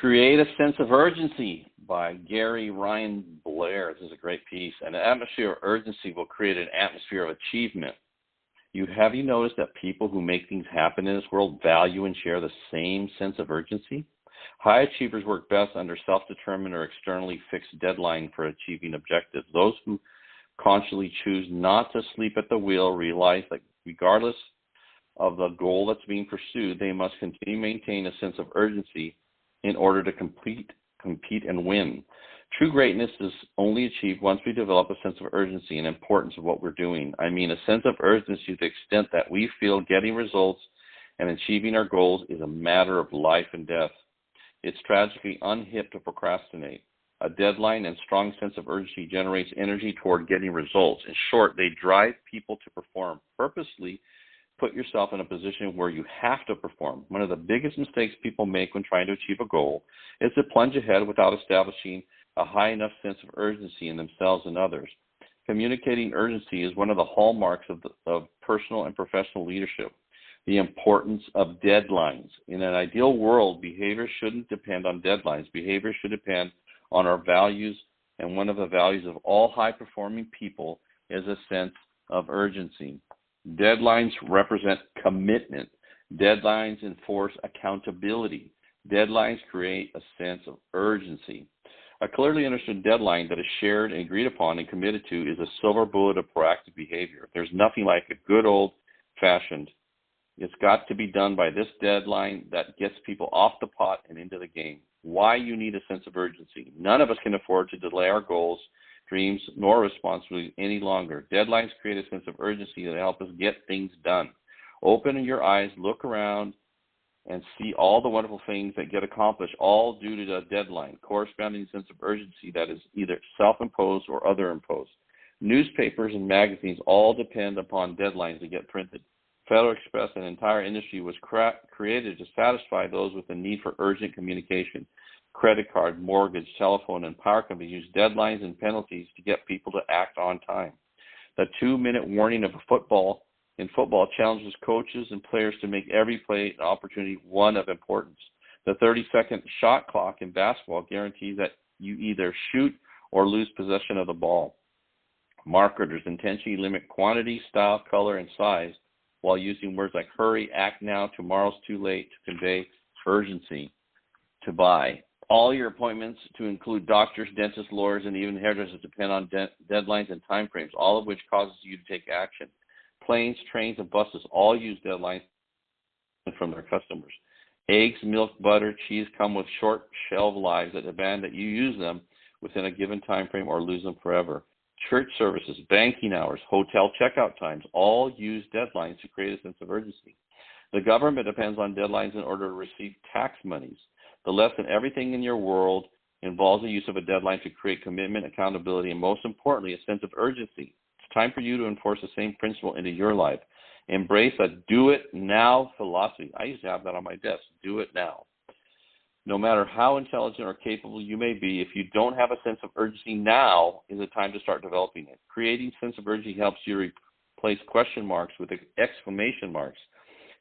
Create a Sense of Urgency by Gary Ryan Blair. This is a great piece. An atmosphere of urgency will create an atmosphere of achievement. Have you noticed that people who make things happen in this world value and share the same sense of urgency? High achievers work best under self-determined or externally fixed deadline for achieving objectives. Those who consciously choose not to sleep at the wheel realize that regardless of the goal that's being pursued, they must continue to maintain a sense of urgency in order to compete and win. True greatness is only achieved once we develop a sense of urgency and importance of what we're doing. I mean, a sense of urgency to the extent that we feel getting results and achieving our goals is a matter of life and death. It's tragically unhip to procrastinate. A deadline and strong sense of urgency generates energy toward getting results. In short, they drive people to perform. Purposely put yourself in a position where you have to perform. One of the biggest mistakes people make when trying to achieve a goal is to plunge ahead without establishing a high enough sense of urgency in themselves and others. Communicating urgency is one of the hallmarks of personal and professional leadership. The importance of deadlines. In an ideal world, behavior shouldn't depend on deadlines. Behavior should depend on our values, and one of the values of all high-performing people is a sense of urgency. Deadlines represent commitment. Deadlines enforce accountability. Deadlines create a sense of urgency. A clearly understood deadline that is shared and agreed upon and committed to is a silver bullet of proactive behavior. There's nothing like a good old-fashioned, it's got to be done by this deadline that gets people off the pot and into the game. Why you need a sense of urgency. None of us can afford to delay our goals, dreams, nor responsibilities any longer. Deadlines create a sense of urgency that help us get things done. Open your eyes, look around, and see all the wonderful things that get accomplished, all due to the deadline, corresponding sense of urgency that is either self-imposed or other-imposed. Newspapers and magazines all depend upon deadlines to get printed. Federal Express, an entire industry, was created to satisfy those with the need for urgent communication. Credit card, mortgage, telephone, and power companies use deadlines and penalties to get people to act on time. The 2-minute warning of football challenges coaches and players to make every play an opportunity one of importance. The 30-second shot clock in basketball guarantees that you either shoot or lose possession of the ball. Marketers intentionally limit quantity, style, color, and size while using words like hurry, act now, tomorrow's too late to convey urgency to buy. All your appointments, to include doctors, dentists, lawyers, and even hairdressers, depend on deadlines and time frames, all of which causes you to take action. Planes, trains, and buses all use deadlines from their customers. Eggs, milk, butter, cheese come with short shelf lives that demand that you use them within a given time frame or lose them forever. Church services, banking hours, hotel checkout times all use deadlines to create a sense of urgency. The government depends on deadlines in order to receive tax monies. The less than everything in your world involves the use of a deadline to create commitment, accountability, and most importantly, a sense of urgency. It's time for you to enforce the same principle into your life. Embrace a do-it-now philosophy. I used to have that on my desk, do it now. No matter how intelligent or capable you may be, if you don't have a sense of urgency, now is the time to start developing it. Creating sense of urgency helps you replace question marks with exclamation marks.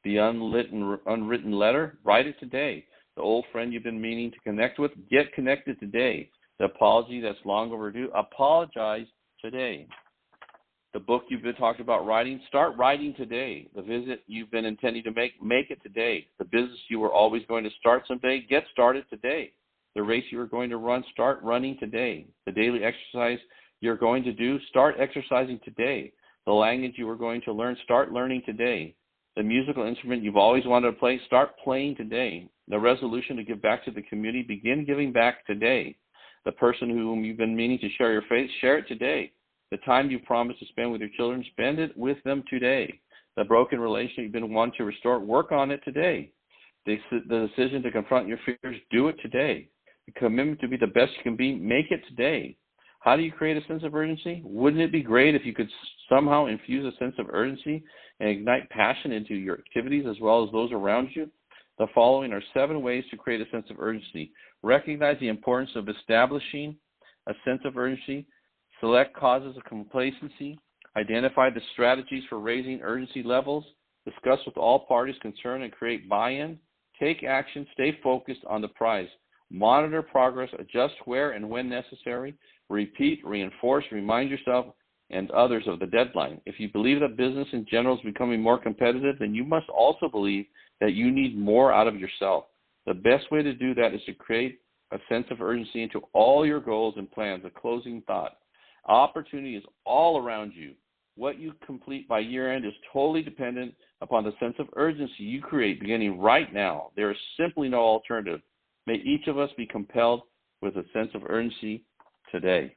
The unwritten letter, write it today. The old friend you've been meaning to connect with, get connected today. The apology that's long overdue, apologize today. The book you've been talking about writing, start writing today. The visit you've been intending to make it today. The business you were always going to start someday, get started today. The race you were going to run, start running today. The daily exercise you're going to do, start exercising today. The language you were going to learn, start learning today. The musical instrument you've always wanted to play, start playing today. The resolution to give back to the community, begin giving back today. The person whom you've been meaning to share your faith, share it today. The time you promised to spend with your children, spend it with them today. The broken relationship you've been wanting to restore, work on it today. The decision to confront your fears, do it today. The commitment to be the best you can be, make it today. How do you create a sense of urgency? Wouldn't it be great if you could somehow infuse a sense of urgency and ignite passion into your activities as well as those around you? The following are 7 ways to create a sense of urgency. Recognize the importance of establishing a sense of urgency. Select causes of complacency. Identify the strategies for raising urgency levels. Discuss with all parties concerned and create buy-in. Take action. Stay focused on the prize. Monitor progress, adjust where and when necessary, repeat, reinforce, remind yourself and others of the deadline. If you believe that business in general is becoming more competitive, then you must also believe that you need more out of yourself. The best way to do that is to create a sense of urgency into all your goals and plans. A closing thought. Opportunity is all around you. What you complete by year end is totally dependent upon the sense of urgency you create beginning right now. There is simply no alternative. May each of us be compelled with a sense of urgency today.